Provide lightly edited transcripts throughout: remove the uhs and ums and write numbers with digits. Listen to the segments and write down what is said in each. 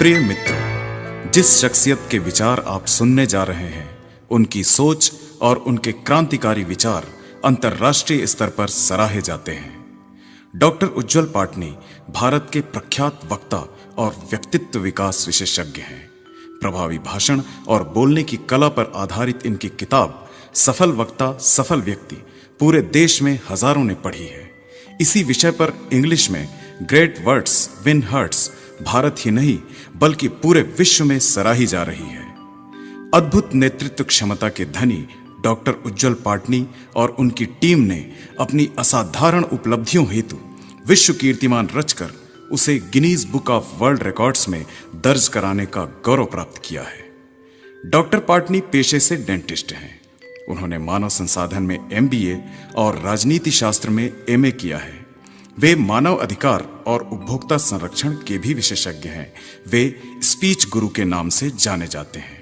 प्रिय मित्रों, जिस शख्सियत के विचार आप सुनने जा रहे हैं, उनकी सोच और उनके क्रांतिकारी विचार अंतर्राष्ट्रीय स्तर पर सराहे जाते हैं। डॉक्टर उज्ज्वल पाटनी भारत के प्रख्यात वक्ता और व्यक्तित्व विकास विशेषज्ञ हैं। प्रभावी भाषण और बोलने की कला पर आधारित इनकी किताब सफल वक्ता सफल व्यक्ति पूरे देश में हजारों ने पढ़ी है। इसी विषय पर इंग्लिश में great words win hearts Bharat ही नहीं बल्कि पूरे विश्व में सराही जा रही है। अद्भुत नेतृत्व क्षमता के धनी डॉक्टर उज्ज्वल पाटनी और उनकी टीम ने अपनी असाधारण उपलब्धियों हेतु विश्व कीर्तिमान रचकर उसे Guinness book of world records में दर्ज कराने का गौरव प्राप्त किया है। डॉक्टर पाटनी पेशे से डेंटिस्ट हैं। उन्होंने मानव संसाधन में MBA और राजनीति शास्त्र में MA किया है। वे मानव अधिकार और उपभोक्ता संरक्षण के भी विशेषज्ञ हैं। वे स्पीच गुरु के नाम से जाने जाते हैं।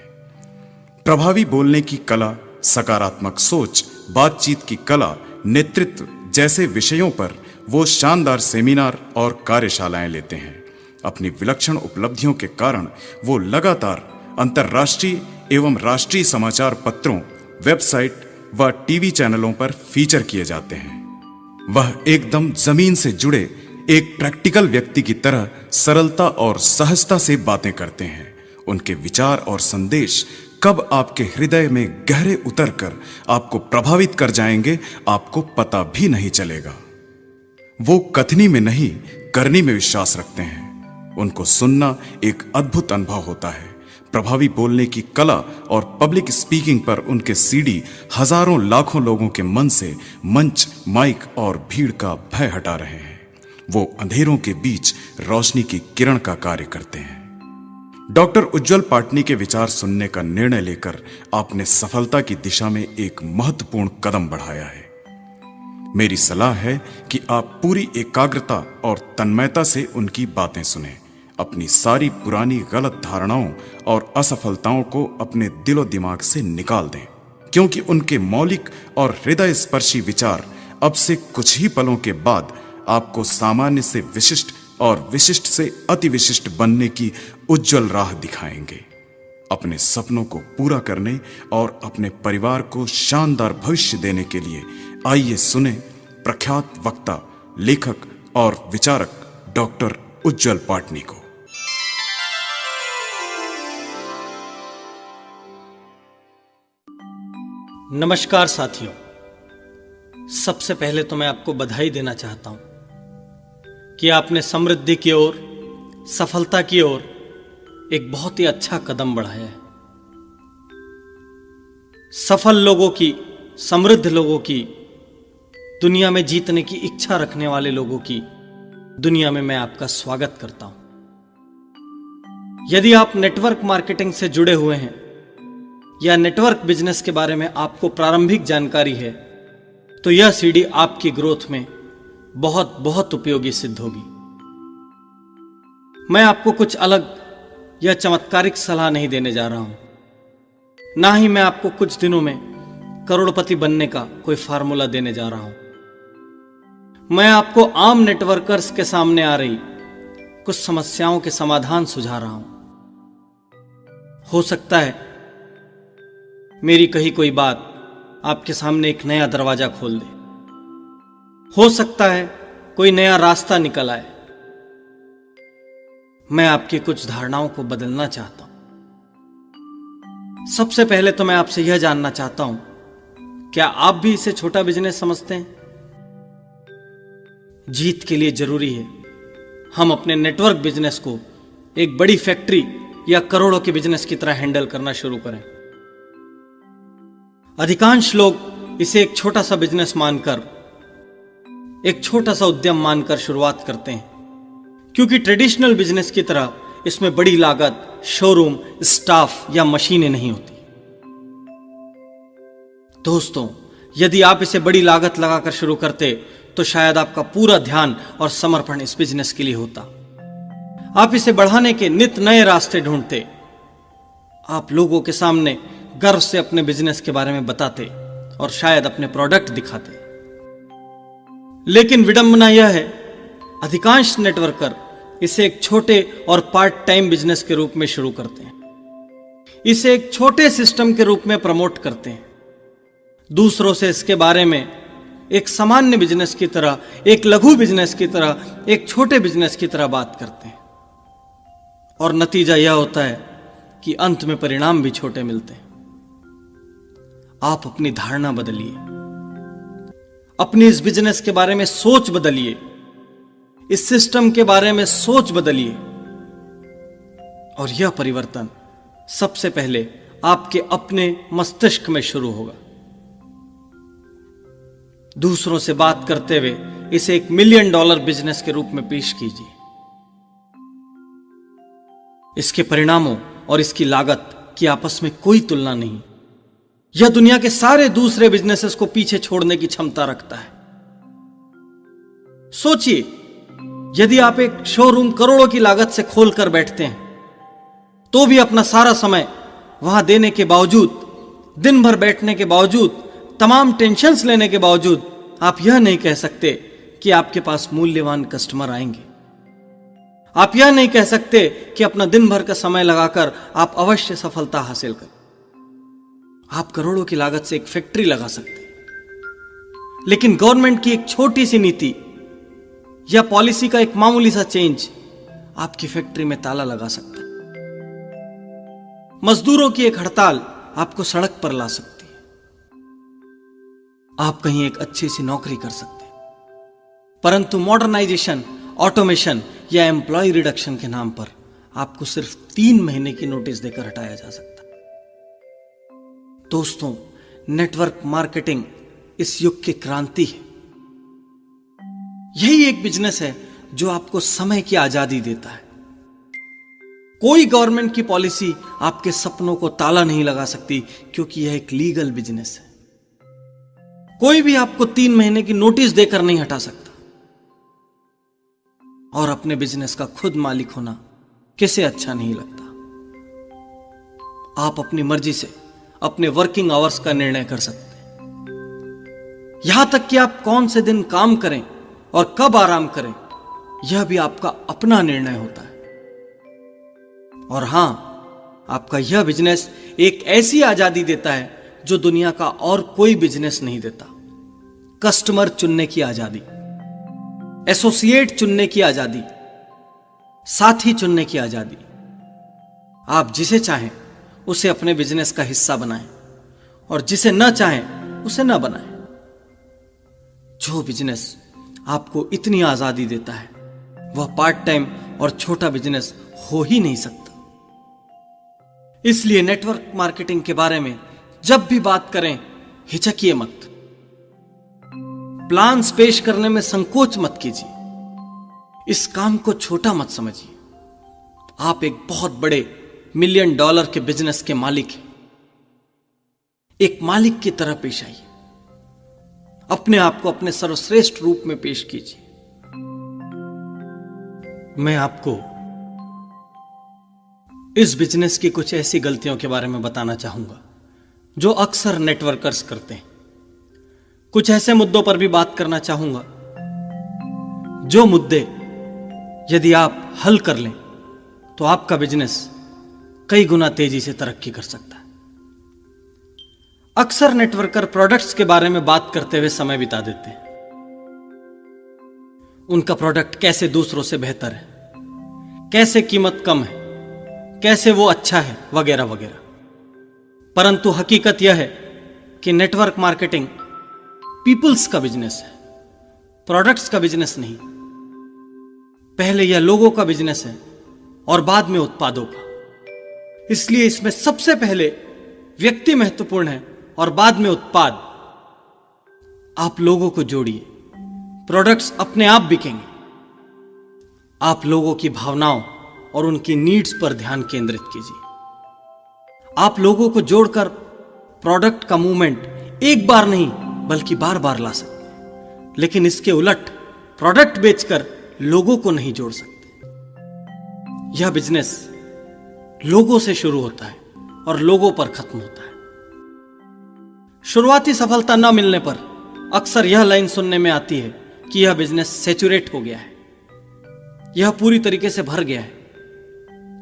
प्रभावी बोलने की कला, सकारात्मक सोच, बातचीत की कला, नेतृत्व जैसे विषयों पर वो शानदार सेमिनार और कार्यशालाएं लेते हैं। अपनी विलक्षण उपलब्धियों के कारण वो लगातार अंतर्राष्ट्रीय एवं राष्ट्रीय समाचार पत्रों, वेबसाइट व टीवी चैनलों पर फीचर किए जाते हैं। वह एकदम जमीन से जुड़े एक प्रैक्टिकल व्यक्ति की तरह सरलता और सहजता से बातें करते हैं। उनके विचार और संदेश कब आपके हृदय में गहरे उतरकर आपको प्रभावित कर जाएंगे, आपको पता भी नहीं चलेगा। वो कथनी में नहीं, करनी में विश्वास रखते हैं। उनको सुनना एक अद्भुत अनुभव होता है। प्रभावी बोलने की कला और पब्लिक स्पीकिंग पर उनके CD हजारों लाखों लोगों के मन से मंच, माइक और भीड़ का भय हटा रहे हैं। वो अंधेरों के बीच रोशनी की किरण का कार्य करते हैं। डॉक्टर उज्ज्वल पाटनी के विचार सुनने का निर्णय लेकर आपने सफलता की दिशा में एक महत्वपूर्ण कदम बढ़ाया है। मेरी सलाह है कि आप पूरी एकाग्रता और तन्मयता से उनकी बातें सुनें। अपनी सारी पुरानी गलत धारणाओं और असफलताओं को अपने दिलो दिमाग से निकाल दें, क्योंकि उनके मौलिक और हृदय स्पर्शी विचार अब से कुछ ही पलों के बाद आपको सामान्य से विशिष्ट और विशिष्ट से अति विशिष्ट बनने की उज्जवल राह दिखाएंगे। अपने सपनों को पूरा करने और अपने परिवार को शानदार भविष्य देने के लिए आइए सुने प्रख्यात वक्ता, लेखक और विचारक डॉक्टर उज्ज्वल पाटनी को। नमस्कार साथियों, सबसे पहले तो मैं आपको बधाई देना चाहता हूं कि आपने समृद्धि की ओर, सफलता की ओर एक बहुत ही अच्छा कदम बढ़ाया है। सफल लोगों की, समृद्ध लोगों की, दुनिया में जीतने की इच्छा रखने वाले लोगों की दुनिया में मैं आपका स्वागत करता हूं। यदि आप नेटवर्क मार्केटिंग से जुड़े हुए हैं या नेटवर्क बिजनेस के बारे में आपको प्रारंभिक जानकारी है, तो यह CD आपकी ग्रोथ में बहुत बहुत उपयोगी सिद्ध होगी। मैं आपको कुछ अलग या चमत्कारिक सलाह नहीं देने जा रहा हूं, ना ही मैं आपको कुछ दिनों में करोड़पति बनने का कोई फार्मूला देने जा रहा हूं। मैं आपको आम नेटवर्कर्स के सामने आ रही कुछ समस्याओं के समाधान सुझा रहा हूं। हो सकता है मेरी कही कोई बात आपके सामने एक नया दरवाजा खोल दे। हो सकता है कोई नया रास्ता निकल आए। मैं आपकी कुछ धारणाओं को बदलना चाहता हूं। सबसे पहले तो मैं आपसे यह जानना चाहता हूं, क्या आप भी इसे छोटा बिजनेस समझते हैं? जीत के लिए जरूरी है हम अपने नेटवर्क बिजनेस को एक बड़ी फैक्ट्री या करोड़ों के बिजनेस की तरह हैंडल करना शुरू करें। अधिकांश लोग इसे एक छोटा सा बिजनेस मानकर, एक छोटा सा उद्यम मानकर शुरुआत करते हैं, क्योंकि ट्रेडिशनल बिजनेस की तरह इसमें बड़ी लागत, शोरूम, स्टाफ या मशीनें नहीं होती। दोस्तों, यदि आप इसे बड़ी लागत लगाकर शुरू करते तो शायद आपका पूरा ध्यान और समर्पण इस बिजनेस के लिए होता। आप इसे बढ़ाने के नित नए रास्ते ढूंढते। आप लोगों के सामने गर्व से अपने बिजनेस के बारे में बताते और शायद अपने प्रोडक्ट दिखाते। लेकिन विडंबना यह है, अधिकांश नेटवर्कर इसे एक छोटे और पार्ट टाइम बिजनेस के रूप में शुरू करते हैं। इसे एक छोटे सिस्टम के रूप में प्रमोट करते हैं। दूसरों से इसके बारे में एक सामान्य बिजनेस की तरह, एक लघु बिजनेस की तरह, एक छोटे बिजनेस की तरह बात करते हैं। और नतीजा यह होता है कि अंत में परिणाम भी छोटे मिलते हैं। आप अपनी धारणा बदलिए, अपनी इस बिजनेस के बारे में सोच बदलिए, इस सिस्टम के बारे में सोच बदलिए। और यह परिवर्तन सबसे पहले आपके अपने मस्तिष्क में शुरू होगा। दूसरों से बात करते हुए इसे $1 मिलियन बिजनेस के रूप में पेश कीजिए। इसके परिणामों और इसकी लागत की आपस में कोई तुलना नहीं। यह दुनिया के सारे दूसरे बिजनेसेस को पीछे छोड़ने की क्षमता रखता है। सोचिए, यदि आप एक शोरूम करोड़ों की लागत से खोलकर बैठते हैं तो भी अपना सारा समय वहां देने के बावजूद, दिन भर बैठने के बावजूद, तमाम टेंशन्स लेने के बावजूद आप यह नहीं कह सकते कि आपके पास मूल्यवान कस्टमर आएंगे। आप यह नहीं कह सकते कि अपना दिन भर का समय लगाकर आप अवश्य सफलता हासिल करें। आप करोड़ों की लागत से एक फैक्ट्री लगा सकते हैं, लेकिन गवर्नमेंट की एक छोटी सी नीति या पॉलिसी का एक मामूली सा चेंज आपकी फैक्ट्री में ताला लगा सकता है। मजदूरों की एक हड़ताल आपको सड़क पर ला सकती है। आप कहीं एक अच्छी सी नौकरी कर सकते हैं, परंतु मॉडर्नाइजेशन, ऑटोमेशन या एम्प्लॉय रिडक्शन के नाम पर आपको सिर्फ 3 महीने की नोटिस देकर हटाया जा सकता है। दोस्तों, नेटवर्क मार्केटिंग इस युग की क्रांति है। यही एक बिजनेस है जो आपको समय की आजादी देता है। कोई गवर्नमेंट की पॉलिसी आपके सपनों को ताला नहीं लगा सकती, क्योंकि यह एक लीगल बिजनेस है। कोई भी आपको 3 महीने की नोटिस देकर नहीं हटा सकता। और अपने बिजनेस का खुद मालिक होना किसे अच्छा नहीं लगता। आप अपनी मर्जी से अपने वर्किंग आवर्स का निर्णय कर सकते हैं। यहां तक कि आप कौन से दिन काम करें और कब आराम करें, यह भी आपका अपना निर्णय होता है। और हां, आपका यह बिजनेस एक ऐसी आजादी देता है जो दुनिया का और कोई बिजनेस नहीं देता। कस्टमर चुनने की आजादी, एसोसिएट चुनने की आजादी, साथी चुनने की आजादी। आप जिसे चाहें उसे अपने बिजनेस का हिस्सा बनाएं और जिसे न चाहें उसे न बनाएं। जो बिजनेस आपको इतनी आजादी देता है वह पार्ट टाइम और छोटा बिजनेस हो ही नहीं सकता। इसलिए नेटवर्क मार्केटिंग के बारे में जब भी बात करें, हिचकिए मत। प्लान्स पेश करने में संकोच मत कीजिए। इस काम को छोटा मत समझिए। आप एक बहुत बड़े $1 मिलियन के बिजनेस के मालिक हैं। एक मालिक की तरह पेश आइए। अपने आप को अपने सर्वश्रेष्ठ रूप में पेश कीजिए। मैं आपको इस बिजनेस की कुछ ऐसी गलतियों के बारे में बताना चाहूंगा जो अक्सर नेटवर्कर्स करते हैं। कुछ ऐसे मुद्दों पर भी बात करना चाहूंगा जो मुद्दे यदि आप हल कर लें तो आपका बिजनेस कई गुना तेजी से तरक्की कर सकता है। अक्सर नेटवर्कर प्रोडक्ट्स के बारे में बात करते हुए समय बिता देते हैं। उनका प्रोडक्ट कैसे दूसरों से बेहतर है, कैसे कीमत कम है, कैसे वो अच्छा है, वगैरह वगैरह। परंतु हकीकत यह है कि नेटवर्क मार्केटिंग पीपल्स का बिजनेस है, प्रोडक्ट्स का बिजनेस नहीं। पहले यह लोगों का बिजनेस है और बाद में उत्पादों का। इसलिए इसमें सबसे पहले व्यक्ति महत्वपूर्ण है और बाद में उत्पाद। आप लोगों को जोड़िए, प्रोडक्ट्स अपने आप बिकेंगे। आप लोगों की भावनाओं और उनकी नीड्स पर ध्यान केंद्रित कीजिए। आप लोगों को जोड़कर प्रोडक्ट का मूवमेंट एक बार नहीं बल्कि बार बार ला सकते हैं, लेकिन इसके उलट प्रोडक्ट बेचकर लोगों को नहीं जोड़ सकते। यह बिजनेस लोगों से शुरू होता है और लोगों पर खत्म होता है। शुरुआती सफलता न मिलने पर अक्सर यह लाइन सुनने में आती है कि यह बिजनेस सैचुरेट हो गया है। यह पूरी तरीके से भर गया है।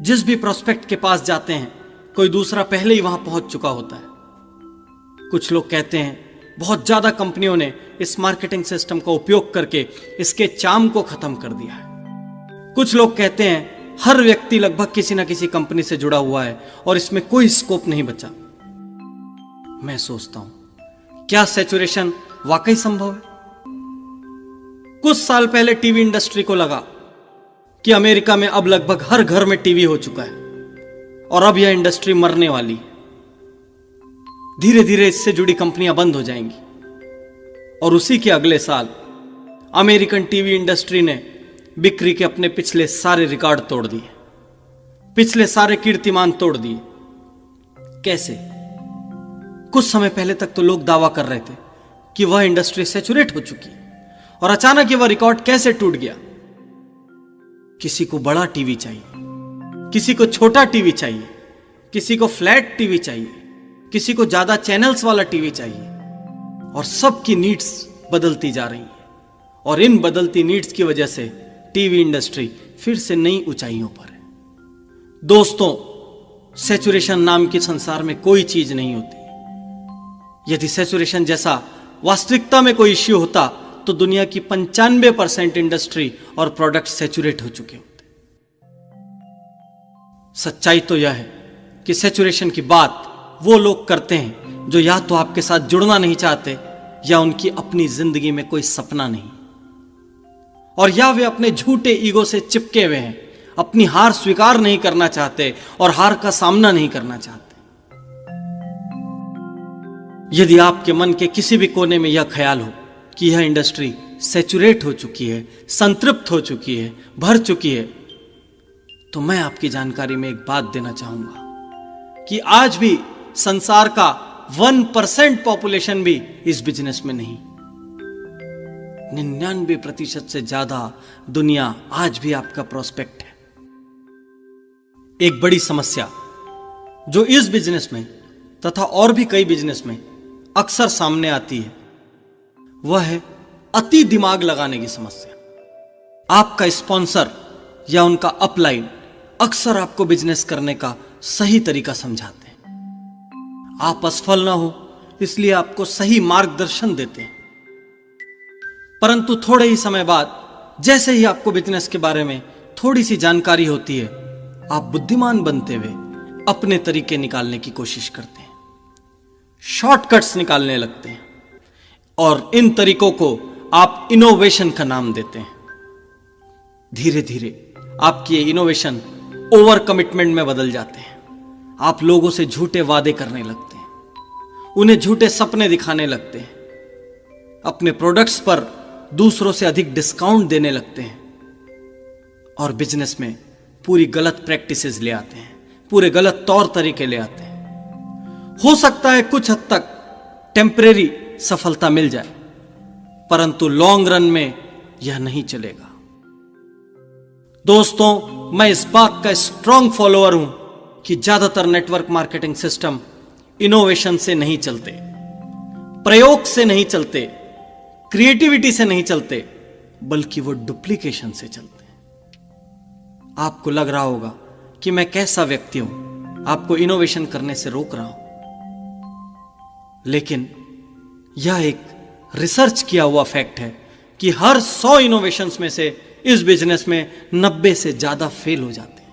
जिस भी प्रोस्पेक्ट के पास जाते हैं कोई दूसरा पहले ही वहां पहुंच चुका होता है। कुछ लोग कहते हैं बहुत ज्यादा कंपनियों ने इस मार्केटिंग सिस्टम का उपयोग करके इसके चार्म को खत्म कर दिया है। कुछ लोग कहते हैं हर व्यक्ति लगभग किसी ना किसी कंपनी से जुड़ा हुआ है और इसमें कोई स्कोप नहीं बचा। मैं सोचता हूं क्या सैचुरेशन वाकई संभव है? कुछ साल पहले टीवी इंडस्ट्री को लगा कि अमेरिका में अब लगभग हर घर में टीवी हो चुका है और अब यह इंडस्ट्री मरने वाली है। धीरे धीरे इससे जुड़ी कंपनियां बंद हो जाएंगी और उसी के अगले साल अमेरिकन टीवी इंडस्ट्री ने बिक्री के अपने पिछले सारे रिकॉर्ड तोड़ दिए, पिछले सारे कीर्तिमान तोड़ दिए। कैसे? कुछ समय पहले तक तो लोग दावा कर रहे थे कि वह इंडस्ट्री सैचुरेट हो चुकी है और अचानक वह रिकॉर्ड कैसे टूट गया? किसी को बड़ा टीवी चाहिए, किसी को छोटा टीवी चाहिए, किसी को फ्लैट टीवी चाहिए, किसी को ज्यादा चैनल्स वाला टीवी चाहिए और सबकी नीड्स बदलती जा रही है और इन बदलती नीड्स की वजह से टीवी इंडस्ट्री फिर से नई ऊंचाइयों पर है। दोस्तों, सैचुरेशन नाम के संसार में कोई चीज नहीं होती। यदि सैचुरेशन जैसा वास्तविकता में कोई इश्यू होता तो दुनिया की 95% इंडस्ट्री और प्रोडक्ट सैचुरेट हो चुके होते। सच्चाई तो यह है कि सैचुरेशन की बात वो लोग करते हैं जो या तो आपके साथ जुड़ना नहीं चाहते या उनकी अपनी जिंदगी में कोई सपना नहीं और या वे अपने झूठे ईगो से चिपके हुए हैं, अपनी हार स्वीकार नहीं करना चाहते और हार का सामना नहीं करना चाहते। यदि आपके मन के किसी भी कोने में यह ख्याल हो कि यह इंडस्ट्री सैचुरेट हो चुकी है, संतृप्त हो चुकी है, भर चुकी है, तो मैं आपकी जानकारी में एक बात देना चाहूंगा कि आज भी संसार का 1% पॉपुलेशन भी इस बिजनेस में नहीं। 99% से ज्यादा दुनिया आज भी आपका प्रोस्पेक्ट है। एक बड़ी समस्या जो इस बिजनेस में तथा और भी कई बिजनेस में अक्सर सामने आती है वह है अति दिमाग लगाने की समस्या। आपका स्पॉन्सर या उनका अपलाइन अक्सर आपको बिजनेस करने का सही तरीका समझाते हैं। आप असफल ना हो इसलिए आपको सही मार्गदर्शन देते हैं, परंतु थोड़े ही समय बाद जैसे ही आपको बिजनेस के बारे में थोड़ी सी जानकारी होती है, आप बुद्धिमान बनते हुए अपने तरीके निकालने की कोशिश करते हैं, शॉर्टकट्स निकालने लगते हैं और इन तरीकों को आप इनोवेशन का नाम देते हैं। धीरे धीरे आपकी ये इनोवेशन ओवर कमिटमेंट में बदल जाते हैं। आप लोगों से झूठे वादे करने लगते हैं, उन्हें झूठे सपने दिखाने लगते हैं, अपने प्रोडक्ट्स पर दूसरों से अधिक डिस्काउंट देने लगते हैं और बिजनेस में पूरी गलत प्रैक्टिसेस ले आते हैं, पूरे गलत तौर तरीके ले आते हैं। हो सकता है कुछ हद तक टेम्परेरी सफलता मिल जाए, परंतु लॉन्ग रन में यह नहीं चलेगा। दोस्तों, मैं इस बात का स्ट्रॉन्ग फॉलोअर हूं कि ज्यादातर नेटवर्क मार्केटिंग सिस्टम इनोवेशन से नहीं चलते, प्रयोग से नहीं चलते, क्रिएटिविटी से नहीं चलते, बल्कि वो डुप्लीकेशन से चलते हैं। आपको लग रहा होगा कि मैं कैसा व्यक्ति हूं, आपको इनोवेशन करने से रोक रहा हूं, लेकिन यह एक रिसर्च किया हुआ फैक्ट है कि हर 100 इनोवेशंस में से इस बिजनेस में 90 से ज्यादा फेल हो जाते हैं।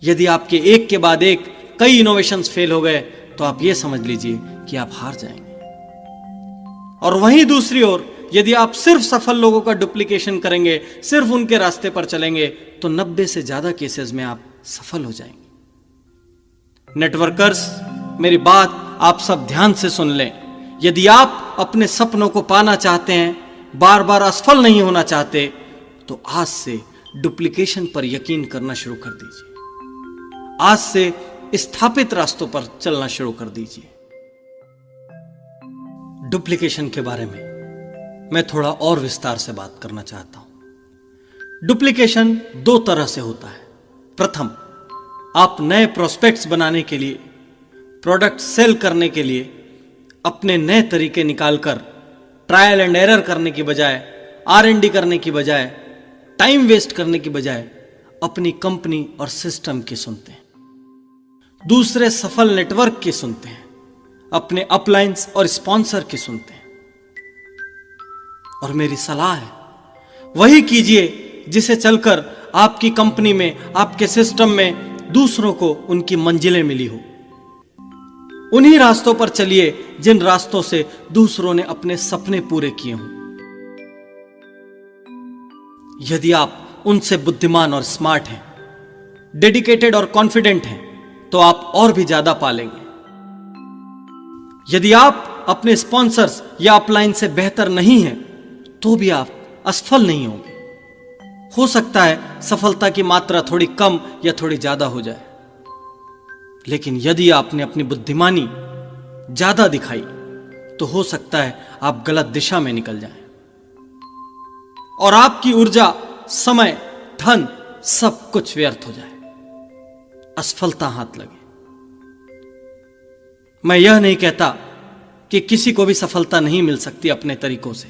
यदि आपके एक के बाद एक कई इनोवेशंस फेल हो गए तो आप यह समझ लीजिए कि आप हार जाएंगे। और वहीं दूसरी ओर यदि आप सिर्फ सफल लोगों का डुप्लीकेशन करेंगे, सिर्फ उनके रास्ते पर चलेंगे, तो 90 से ज्यादा केसेस में आप सफल हो जाएंगे। नेटवर्कर्स, मेरी बात आप सब ध्यान से सुन लें। यदि आप अपने सपनों को पाना चाहते हैं, बार बार असफल नहीं होना चाहते, तो आज से डुप्लीकेशन पर यकीन करना शुरू कर दीजिए। आज से स्थापित रास्तों पर चलना शुरू कर दीजिए। डुप्लीकेशन के बारे में मैं थोड़ा और विस्तार से बात करना चाहता हूं। डुप्लीकेशन 2 तरह से होता है। प्रथम, आप नए प्रोस्पेक्ट्स बनाने के लिए, प्रोडक्ट सेल करने के लिए अपने नए तरीके निकालकर ट्रायल एंड एरर करने की बजाय, R&D करने की बजाय टाइम वेस्ट करने की बजाय अपनी कंपनी और सिस्टम की सुनते हैं, दूसरे सफल नेटवर्क की सुनते हैं, अपने अपलाइंस और स्पॉन्सर की सुनते हैं। और मेरी सलाह है, वही कीजिए जिसे चलकर आपकी कंपनी में, आपके सिस्टम में दूसरों को उनकी मंजिलें मिली हो। उन्हीं रास्तों पर चलिए जिन रास्तों से दूसरों ने अपने सपने पूरे किए हों। यदि आप उनसे बुद्धिमान और स्मार्ट हैं, डेडिकेटेड और कॉन्फिडेंट हैं, तो आप और भी ज्यादा पालेंगे। यदि आप अपने स्पॉन्सर्स या अपलाइन से बेहतर नहीं हैं, तो भी आप असफल नहीं होंगे। हो सकता है सफलता की मात्रा थोड़ी कम या थोड़ी ज्यादा हो जाए, लेकिन यदि आपने अपनी बुद्धिमानी ज्यादा दिखाई, तो हो सकता है आप गलत दिशा में निकल जाएं और आपकी ऊर्जा, समय, धन सब कुछ व्यर्थ हो जाए, असफलता हाथ लगे। मैं यह नहीं कहता कि किसी को भी सफलता नहीं मिल सकती अपने तरीकों से।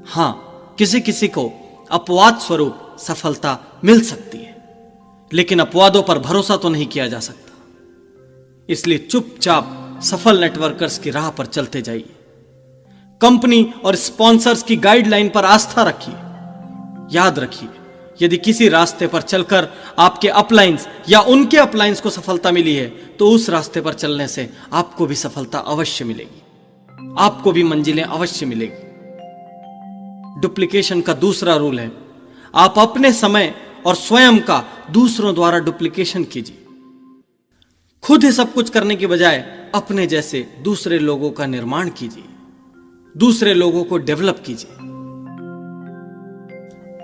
हां, किसी किसी को अपवाद स्वरूप सफलता मिल सकती है, लेकिन अपवादों पर भरोसा तो नहीं किया जा सकता। इसलिए चुपचाप सफल नेटवर्कर्स की राह पर चलते जाइए। कंपनी और स्पॉन्सर्स की गाइडलाइन पर आस्था रखिए। याद रखिए, यदि किसी रास्ते पर चलकर आपके अपलाइंस या उनके अपलाइंस को सफलता मिली है, तो उस रास्ते पर चलने से आपको भी सफलता अवश्य मिलेगी, आपको भी मंजिलें अवश्य मिलेगी। डुप्लीकेशन का दूसरा रूल है, आप अपने समय और स्वयं का दूसरों द्वारा डुप्लीकेशन कीजिए। खुद ही सब कुछ करने की बजाय अपने जैसे दूसरे लोगों का निर्माण कीजिए, दूसरे लोगों को डेवलप कीजिए।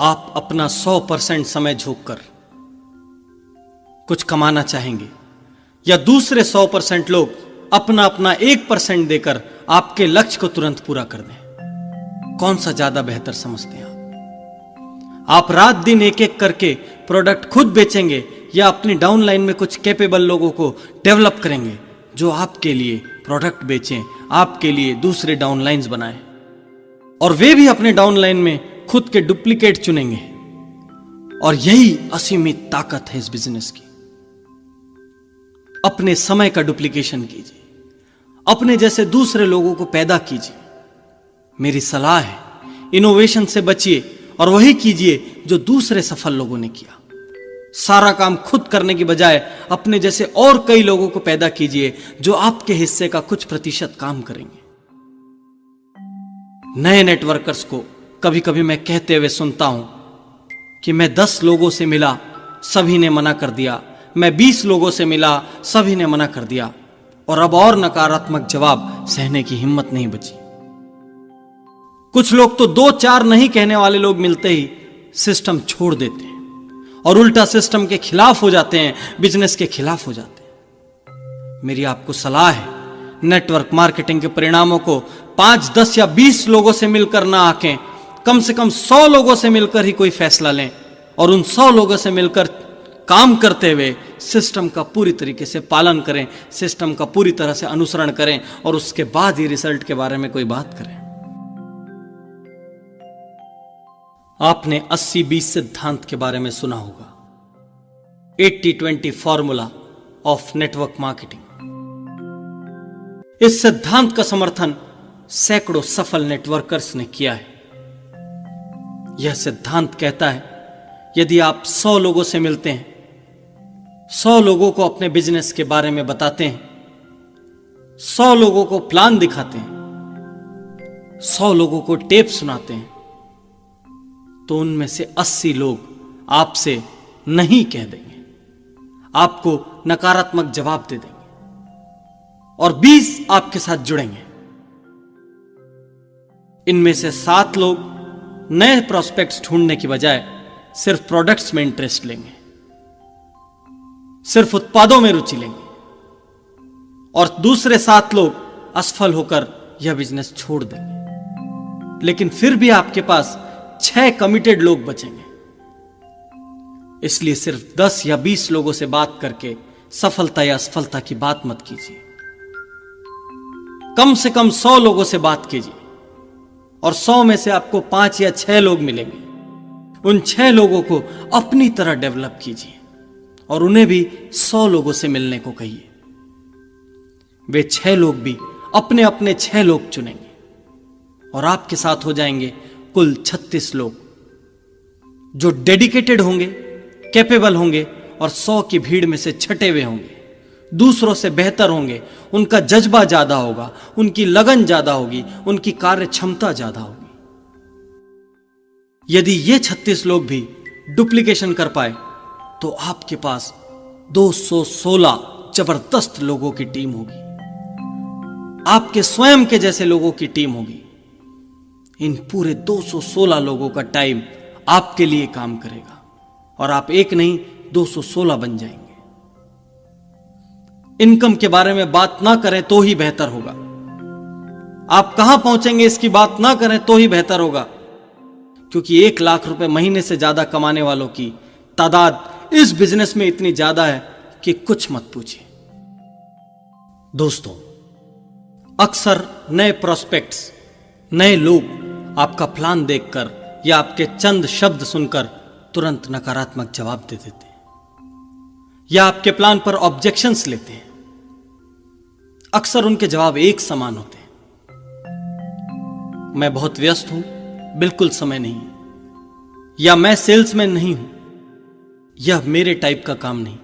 आप अपना 100% समय झोंककर कुछ कमाना चाहेंगे, या दूसरे 100% लोग अपना अपना 1% देकर आपके लक्ष्य को तुरंत पूरा कर दें? कौन सा ज्यादा बेहतर समझते हैं आप? रात दिन एक एक करके प्रोडक्ट खुद बेचेंगे, या अपनी डाउनलाइन में कुछ कैपेबल लोगों को डेवलप करेंगे जो आपके लिए प्रोडक्ट बेचें, आपके लिए दूसरे डाउनलाइंस बनाएं, और वे भी अपने डाउनलाइन में खुद के डुप्लीकेट चुनेंगे। और यही असीमित ताकत है इस बिजनेस की। अपने समय का डुप्लीकेशन कीजिए, अपने जैसे दूसरे लोगों को पैदा कीजिए। मेरी सलाह है, इनोवेशन से बचिए और वही कीजिए जो दूसरे सफल लोगों ने किया। सारा काम खुद करने की बजाय अपने जैसे और कई लोगों को पैदा कीजिए जो आपके हिस्से का कुछ प्रतिशत काम करेंगे। नए नेटवर्कर्स को कभी कभी मैं कहते हुए सुनता हूं कि मैं 10 लोगों से मिला, सभी ने मना कर दिया, मैं 20 लोगों से मिला, सभी ने मना कर दिया, और अब और नकारात्मक जवाब सहने की हिम्मत नहीं बची। कुछ लोग तो 2-4 नहीं कहने वाले लोग मिलते ही सिस्टम छोड़ देते हैं और उल्टा सिस्टम के खिलाफ हो जाते हैं, बिजनेस के खिलाफ हो जाते हैं। मेरी आपको सलाह है, नेटवर्क मार्केटिंग के परिणामों को 5, 10 या 20 लोगों से मिलकर ना आंकें, कम से कम 100 लोगों से मिलकर ही कोई फैसला लें, और उन 100 लोगों से मिलकर काम करते हुए सिस्टम का पूरी तरीके से पालन करें, सिस्टम का पूरी तरह से अनुसरण करें, और उसके बाद ही रिजल्ट के बारे में कोई बात करें। आपने 80-20 सिद्धांत के बारे में सुना होगा, 80-20 फॉर्मूला ऑफ नेटवर्क मार्केटिंग। इस सिद्धांत का समर्थन सैकड़ों सफल नेटवर्कर्स ने किया है। यह सिद्धांत कहता है, यदि आप 100 लोगों से मिलते हैं, 100 लोगों को अपने बिजनेस के बारे में बताते हैं, 100 लोगों को प्लान दिखाते हैं, 100 लोगों को टेप सुनाते हैं, तो उनमें से 80 लोग आपसे नहीं कह देंगे, आपको नकारात्मक जवाब दे देंगे, और 20 आपके साथ जुड़ेंगे। इनमें से 7 लोग नए प्रोस्पेक्ट्स ढूंढने की बजाय सिर्फ प्रोडक्ट्स में इंटरेस्ट लेंगे, सिर्फ उत्पादों में रुचि लेंगे, और दूसरे 7 लोग असफल होकर यह बिजनेस छोड़ देंगे। लेकिन फिर भी आपके पास 6 कमिटेड लोग बचेंगे। इसलिए सिर्फ 10 या 20 लोगों से बात करके सफलता या असफलता की बात मत कीजिए। कम से कम 100 लोगों से बात कीजिए, और 100 में से आपको 5 या 6 लोग मिलेंगे उन 6 लोगों को अपनी तरह डेवलप कीजिए और उन्हें भी 100 लोगों से मिलने को कहिए। वे 6 लोग भी अपने अपने 6 लोग चुनेंगे और आपके साथ हो जाएंगे कुल 36 लोग जो डेडिकेटेड होंगे, कैपेबल होंगे और 100 की भीड़ में से छटे हुए होंगे, दूसरों से बेहतर होंगे, उनका जज्बा ज्यादा होगा, उनकी लगन ज्यादा होगी, उनकी कार्य क्षमता ज्यादा होगी। यदि ये 36 लोग भी डुप्लीकेशन कर पाए तो आपके पास 216 जबरदस्त लोगों की टीम होगी, आपके स्वयं के जैसे लोगों की टीम होगी। इन पूरे 216 लोगों का टाइम आपके लिए काम करेगा और आप एक नहीं 216 बन जाएंगे। इनकम के बारे में बात ना करें तो ही बेहतर होगा। आप कहां पहुंचेंगे इसकी बात ना करें तो ही बेहतर होगा, क्योंकि 1 लाख रुपए महीने से ज्यादा कमाने वालों की तादाद इस बिजनेस में इतनी ज्यादा है कि कुछ मत पूछिए। दोस्तों, अक्सर नए प्रोस्पेक्ट्स, नए लोग आपका प्लान देखकर या आपके चंद शब्द सुनकर तुरंत नकारात्मक जवाब दे देते हैं या आपके प्लान पर ऑब्जेक्शंस लेते हैं। अक्सर उनके जवाब एक समान होते हैं। मैं बहुत व्यस्त हूं, बिल्कुल समय नहीं, या मैं सेल्समैन नहीं हूं, यह मेरे टाइप का काम नहीं,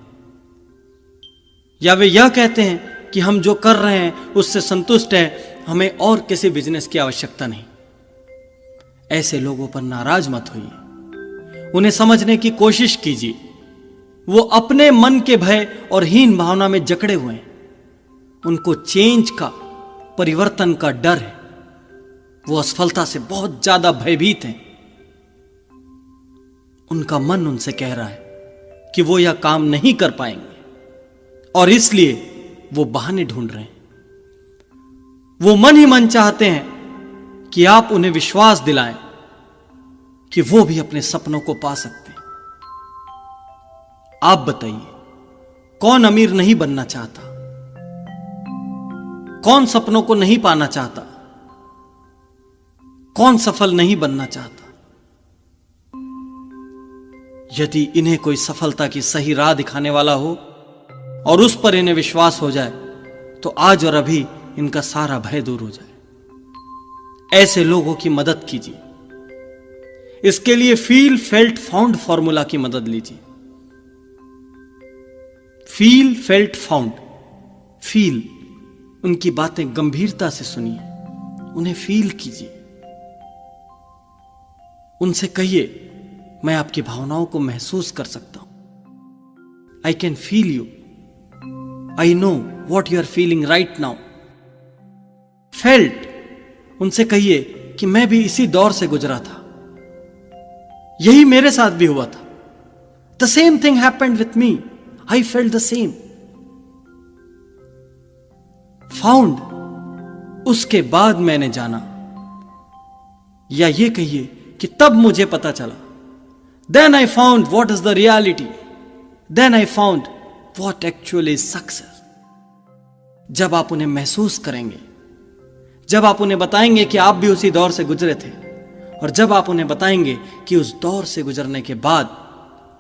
या वे यह कहते हैं कि हम जो कर रहे हैं उससे संतुष्ट हैं, हमें और किसी बिजनेस की आवश्यकता नहीं। ऐसे लोगों पर नाराज मत होइए, उन्हें समझने की कोशिश कीजिए। वो अपने मन के भय और हीन भावना में जकड़े हुए हैं। उनको चेंज का, परिवर्तन का डर है। वो असफलता से बहुत ज्यादा भयभीत हैं। उनका मन उनसे कह रहा है कि वो यह काम नहीं कर पाएंगे और इसलिए वो बहाने ढूंढ रहे हैं। वो मन ही मन चाहते हैं कि आप उन्हें विश्वास दिलाएं कि वो भी अपने सपनों को पा सकते हैं। आप बताइए, कौन अमीर नहीं बनना चाहता? कौन सपनों को नहीं पाना चाहता? कौन सफल नहीं बनना चाहता? यदि इन्हें कोई सफलता की सही राह दिखाने वाला हो और उस पर इन्हें विश्वास हो जाए तो आज और अभी इनका सारा भय दूर हो जाए। ऐसे लोगों की मदद कीजिए। इसके लिए फील, फेल्ट, फाउंड फॉर्मूला की मदद लीजिए। Feel, felt, found. फील, उनकी बातें गंभीरता से सुनिए, उन्हें फील कीजिए। उनसे कहिए, मैं आपकी भावनाओं को महसूस कर सकता हूं। I can feel you. I know what you are feeling right now. Felt, उनसे कहिए कि मैं भी इसी दौर से गुजरा था, यही मेरे साथ भी हुआ था। The same thing happened with me, I felt the same. Found, उसके बाद मैंने जाना, या ये कहिए कि तब मुझे पता चला। Then I found what is the reality, then I found what actually is success. जब आप उन्हें महसूस करेंगे, जब आप उन्हें बताएंगे कि आप भी उसी दौर से गुजरे थे, और जब आप उन्हें बताएंगे कि उस दौर से गुजरने के बाद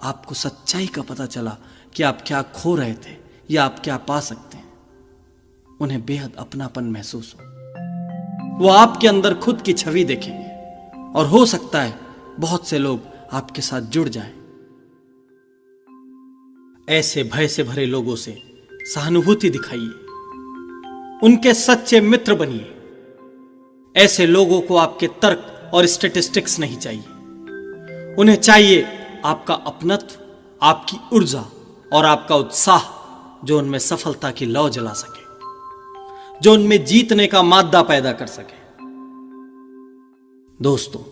आपको सच्चाई का पता चला कि आप क्या खो रहे थे या आप क्या पा सकते हैं, उन्हें बेहद अपनापन महसूस हो। वो आपके अंदर खुद की छवि देखेंगे और हो सकता है बहुत से लोग आपके साथ जुड़ जाएं। ऐसे भय से भरे लोगों से सहानुभूति दिखाइए, उनके सच्चे मित्र बनिए। ऐसे लोगों को आपके तर्क और स्टैटिस्टिक्स नहीं चाहिए। उन्हें चाहिए आपका अपनत्व, आपकी ऊर्जा और आपका उत्साह, जो उनमें सफलता की लौ जला सके, जो उनमें जीतने का मादा पैदा कर सके। दोस्तों,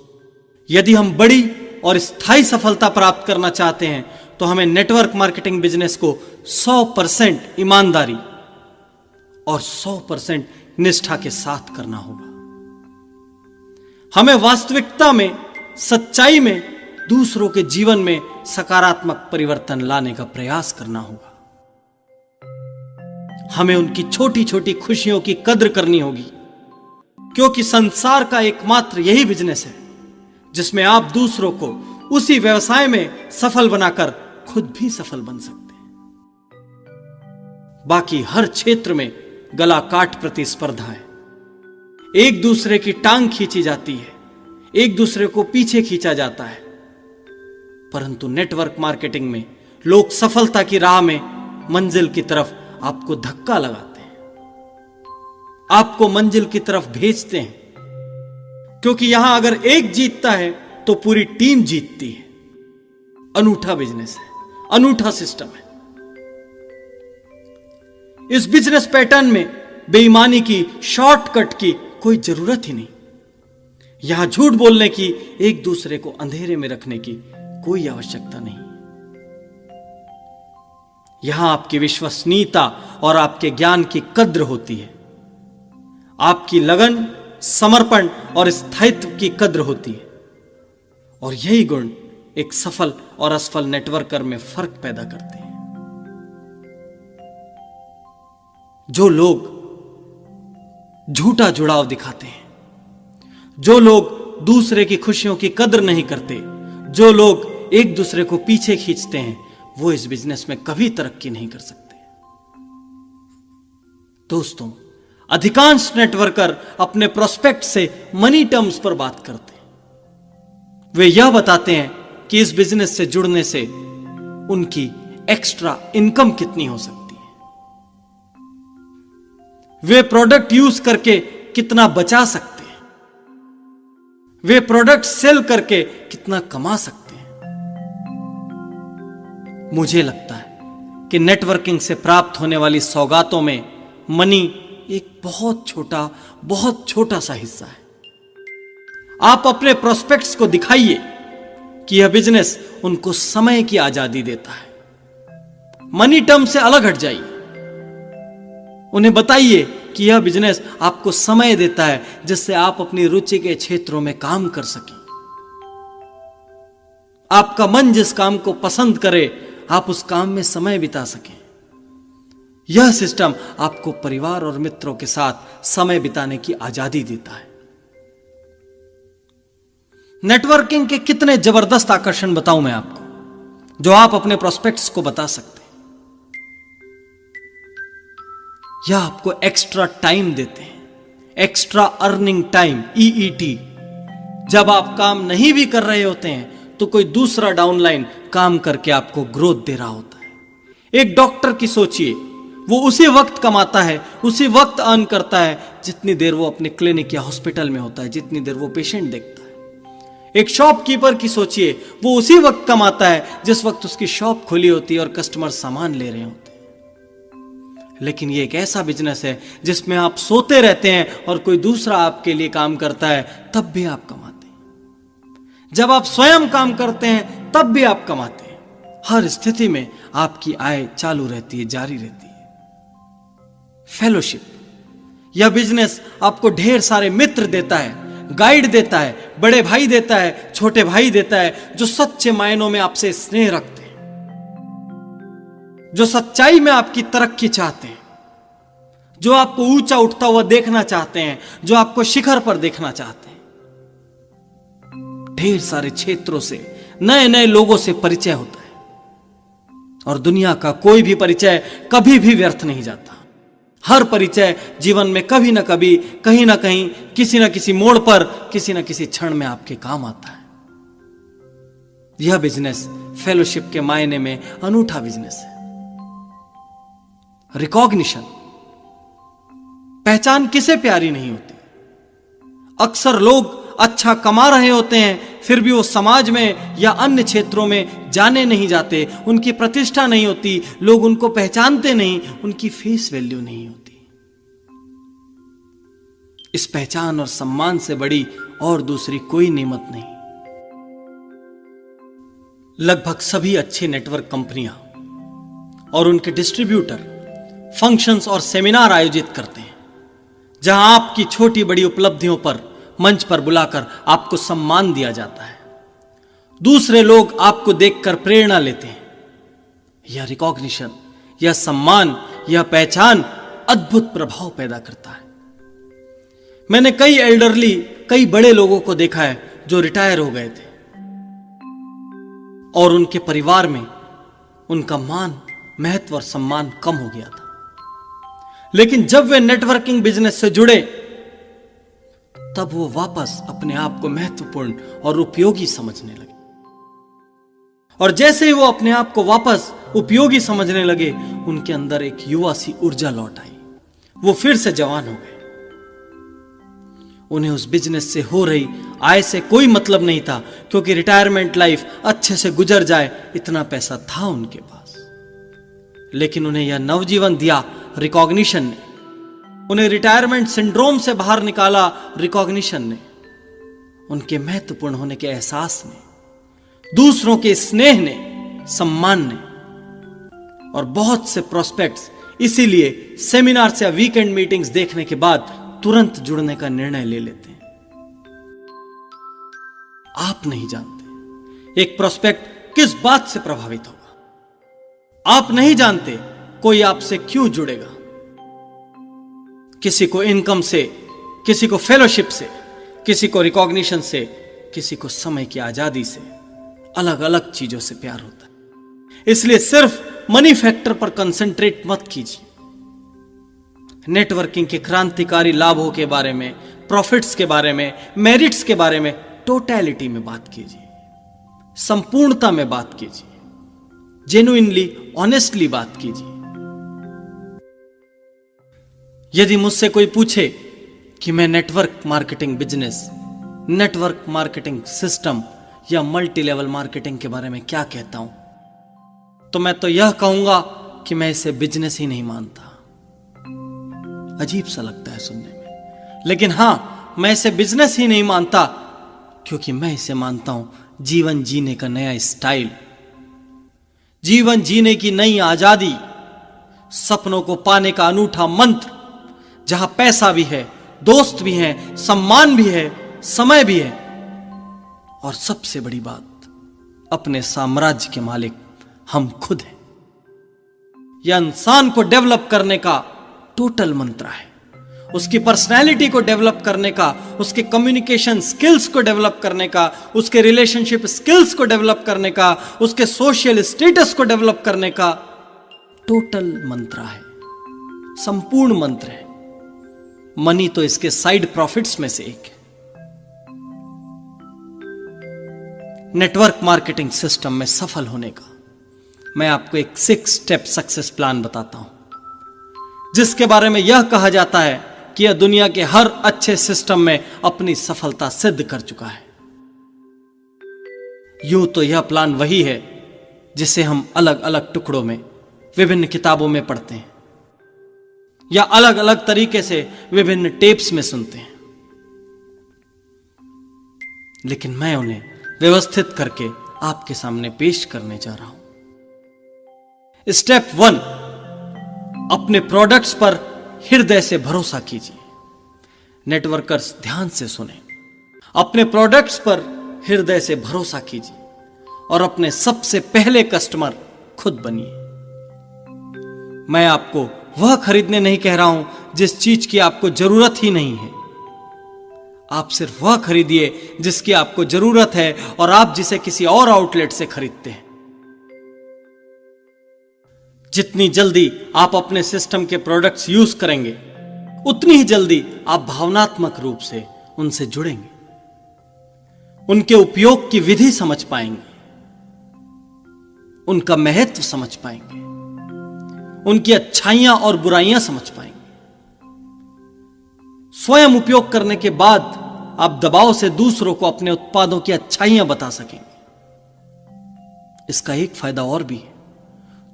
यदि हम बड़ी और स्थायी सफलता प्राप्त करना चाहते हैं तो हमें नेटवर्क मार्केटिंग बिजनेस को 100% ईमानदारी और 100% निष्ठा के साथ करना होगा। हमें वास्तविकता में, सच्चाई में, दूसरों के जीवन में सकारात्मक परिवर्तन लाने का प्रयास करना होगा। हमें उनकी छोटी छोटी खुशियों की कद्र करनी होगी, क्योंकि संसार का एकमात्र यही बिजनेस है जिसमें आप दूसरों को उसी व्यवसाय में सफल बनाकर खुद भी सफल बन सकते हैं। बाकी हर क्षेत्र में गला काट प्रतिस्पर्धा है, एक दूसरे की टांग खींची जाती है, एक दूसरे को पीछे खींचा जाता है। परंतु नेटवर्क मार्केटिंग में लोग सफलता की राह में मंजिल की तरफ आपको धक्का लगाते हैं, आपको मंजिल की तरफ भेजते हैं, क्योंकि यहां अगर एक जीतता है तो पूरी टीम जीतती है। अनूठा बिजनेस है, अनूठा सिस्टम है। इस बिजनेस पैटर्न में बेईमानी की, शॉर्टकट की कोई जरूरत ही नहीं। यहां झूठ बोलने की, एक दूसरे को अंधेरे में रखने की कोई आवश्यकता नहीं। यहां आपकी विश्वसनीयता और आपके ज्ञान की कद्र होती है, आपकी लगन, समर्पण और स्थायित्व की कद्र होती है। और यही गुण एक सफल और असफल नेटवर्कर में फर्क पैदा करते हैं। जो लोग झूठा जुड़ाव दिखाते हैं, जो लोग दूसरे की खुशियों की कद्र नहीं करते, जो लोग एक दूसरे को पीछे खींचते हैं, वो इस बिजनेस में कभी तरक्की नहीं कर सकते। दोस्तों, अधिकांश नेटवर्कर अपने प्रोस्पेक्ट से मनी टर्म्स पर बात करते हैं। वे यह बताते हैं कि इस बिजनेस से जुड़ने से उनकी एक्स्ट्रा इनकम कितनी हो सकती है, वे प्रोडक्ट यूज करके कितना बचा सकते हैं, वे प्रोडक्ट सेल करके कितना कमा सकते हैं। मुझे लगता है कि नेटवर्किंग से प्राप्त होने वाली सौगातों में मनी एक बहुत छोटा सा हिस्सा है। आप अपने प्रोस्पेक्ट्स को दिखाइए कि यह बिजनेस उनको समय की आजादी देता है। मनी टर्म से अलग हट जाइए, उन्हें बताइए कि यह बिजनेस आपको समय देता है जिससे आप अपनी रुचि के क्षेत्रों में काम कर सकें। आपका मन जिस काम को पसंद करे, आप उस काम में समय बिता सकें। यह सिस्टम आपको परिवार और मित्रों के साथ समय बिताने की आजादी देता है। नेटवर्किंग के कितने जबरदस्त आकर्षण बताऊं मैं आपको, जो आप अपने प्रोस्पेक्ट्स को बता सकते हैं। यह आपको एक्स्ट्रा टाइम देते हैं, एक्स्ट्रा अर्निंग टाइम, EET। जब आप काम नहीं भी कर रहे होते हैं तो कोई दूसरा डाउनलाइन काम करके आपको ग्रोथ दे रहा होता है। एक डॉक्टर की सोचिए, वो उसी वक्त कमाता है, उसी वक्त अर्न करता है जितनी देर वो अपने क्लिनिक या हॉस्पिटल में होता है, जितनी देर वो पेशेंट देखता है। एक शॉपकीपर की सोचिए, वो उसी वक्त कमाता है जिस वक्त उसकी शॉप खुली होती है और कस्टमर सामान ले रहे होते हैं। लेकिन ये एक ऐसा बिजनेस है जिसमें आप सोते रहते हैं और कोई दूसरा आपके लिए काम करता है, तब भी आप कमाते हैं। जब आप स्वयं काम करते हैं तब भी आप कमाते हैं। हर स्थिति में आपकी आय चालू रहती है, जारी रहती है। फेलोशिप, यह बिजनेस आपको ढेर सारे मित्र देता है, गाइड देता है, बड़े भाई देता है, छोटे भाई देता है, जो सच्चे मायनों में आपसे स्नेह रखते हैं, जो सच्चाई में आपकी तरक्की चाहते हैं, जो आपको ऊंचा उठता हुआ देखना चाहते हैं, जो आपको शिखर पर देखना चाहते हैं। ढेर सारे क्षेत्रों से, नए नए लोगों से परिचय होता है और दुनिया का कोई भी परिचय कभी भी व्यर्थ नहीं जाता। हर परिचय जीवन में कभी ना कभी, कहीं ना कहीं, किसी ना किसी मोड़ पर, किसी ना किसी क्षण में आपके काम आता है। यह बिजनेस फेलोशिप के मायने में अनूठा बिजनेस है। रिकॉग्निशन, पहचान किसे प्यारी नहीं होती। अक्सर लोग अच्छा कमा रहे होते हैं, फिर भी वो समाज में या अन्य क्षेत्रों में जाने नहीं जाते, उनकी प्रतिष्ठा नहीं होती, लोग उनको पहचानते नहीं, उनकी फेस वैल्यू नहीं होती। इस पहचान और सम्मान से बड़ी और दूसरी कोई नेमत नहीं। लगभग सभी अच्छी नेटवर्क कंपनियां और उनके डिस्ट्रीब्यूटर फंक्शंस और सेमिनार आयोजित करते हैं, जहां आपकी छोटी बड़ी उपलब्धियों पर मंच पर बुलाकर आपको सम्मान दिया जाता है। दूसरे लोग आपको देखकर प्रेरणा लेते हैं। यह रिकॉग्निशन, यह सम्मान, यह पहचान अद्भुत प्रभाव पैदा करता है। मैंने कई एल्डरली, कई बड़े लोगों को देखा है जो रिटायर हो गए थे। और उनके परिवार में उनका मान, महत्व और सम्मान कम हो गया था। लेकिन जब वे नेटवर्किंग बिजनेस से जुड़े तब वो वापस अपने आप को महत्वपूर्ण और उपयोगी समझने लगे। और जैसे ही वो अपने आप को वापस उपयोगी समझने लगे, उनके अंदर एक युवा सी ऊर्जा लौट आई। वो फिर से जवान हो गए। उन्हें उस बिजनेस से हो रही आय से कोई मतलब नहीं था, क्योंकि रिटायरमेंट लाइफ अच्छे से गुजर जाए इतना पैसा था उनके पास। लेकिन उन्हें यह नवजीवन दिया रिकॉग्निशन ने। उन्हें रिटायरमेंट सिंड्रोम से बाहर निकाला रिकॉग्निशन ने, उनके महत्वपूर्ण होने के एहसास ने, दूसरों के स्नेह ने, सम्मान ने। और बहुत से प्रोस्पेक्ट्स इसीलिए सेमिनार्स या वीकेंड मीटिंग्स देखने के बाद तुरंत जुड़ने का निर्णय ले लेते हैं। आप नहीं जानते एक प्रोस्पेक्ट किस बात से प्रभावित होगा। आप नहीं जानते कोई आपसे क्यों जुड़ेगा। किसी को इनकम से, किसी को फेलोशिप से, किसी को रिकॉग्निशन से, किसी को समय की आजादी से, अलग अलग चीजों से प्यार होता है। इसलिए सिर्फ मनी फैक्टर पर कंसंट्रेट मत कीजिए। नेटवर्किंग के क्रांतिकारी लाभों के बारे में, प्रॉफिट्स के बारे में, मेरिट्स के बारे में टोटैलिटी में बात कीजिए, संपूर्णता में बात कीजिए, जेन्युइनली, ऑनेस्टली बात कीजिए। यदि मुझसे कोई पूछे कि मैं network marketing business, network marketing system या मल्टी लेवल मार्केटिंग के बारे में क्या कहता हूं, तो मैं तो यह कहूंगा कि मैं इसे बिजनेस ही नहीं मानता। अजीब सा लगता है सुनने में, लेकिन हां, मैं इसे बिजनेस ही नहीं मानता क्योंकि मैं इसे मानता हूं जीवन जीने का नया स्टाइल, जीवन जीने की नई आजादी, सपनों को पाने का अनूठा मंत्र, जहां पैसा भी है, दोस्त भी हैं, सम्मान भी है, समय भी है, और सबसे बड़ी बात, अपने साम्राज्य के मालिक हम खुद हैं। यह इंसान को डेवलप करने का टोटल मंत्र है। उसकी पर्सनैलिटी को डेवलप करने का, उसके कम्युनिकेशन स्किल्स को डेवलप करने का, उसके रिलेशनशिप स्किल्स को डेवलप करने का, उसके सोशल स्टेटस को डेवलप करने का टोटल मंत्र है, संपूर्ण मंत्र है। मनी तो इसके साइड प्रॉफिट्स में से एक है। नेटवर्क मार्केटिंग सिस्टम में सफल होने का मैं आपको एक 6 स्टेप सक्सेस प्लान बताता हूं, जिसके बारे में यह कहा जाता है कि यह दुनिया के हर अच्छे सिस्टम में अपनी सफलता सिद्ध कर चुका है। यूं तो यह प्लान वही है जिसे हम अलग अलग टुकड़ों में विभिन्न किताबों में पढ़ते हैं या अलग अलग तरीके से विभिन्न टेप्स में सुनते हैं, लेकिन मैं उन्हें व्यवस्थित करके आपके सामने पेश करने जा रहा हूं। स्टेप 1, अपने प्रोडक्ट्स पर हृदय से भरोसा कीजिए। नेटवर्कर्स ध्यान से सुने। अपने प्रोडक्ट्स पर हृदय से भरोसा कीजिए और अपने सबसे पहले कस्टमर खुद बनिए। मैं आपको वह खरीदने नहीं कह रहा हूं जिस चीज की आपको जरूरत ही नहीं है। आप सिर्फ वह खरीदिए जिसकी आपको जरूरत है और आप जिसे किसी और आउटलेट से खरीदते हैं। जितनी जल्दी आप अपने सिस्टम के प्रोडक्ट्स यूज करेंगे, उतनी ही जल्दी आप भावनात्मक रूप से उनसे जुड़ेंगे, उनके उपयोग की विधि समझ पाएंगे, उनका महत्व समझ पाएंगे, उनकी अच्छाइयां और बुराइयां समझ पाएंगे। स्वयं उपयोग करने के बाद आप दबाव से दूसरों को अपने उत्पादों की अच्छाइयां बता सकेंगे। इसका एक फायदा और भी है,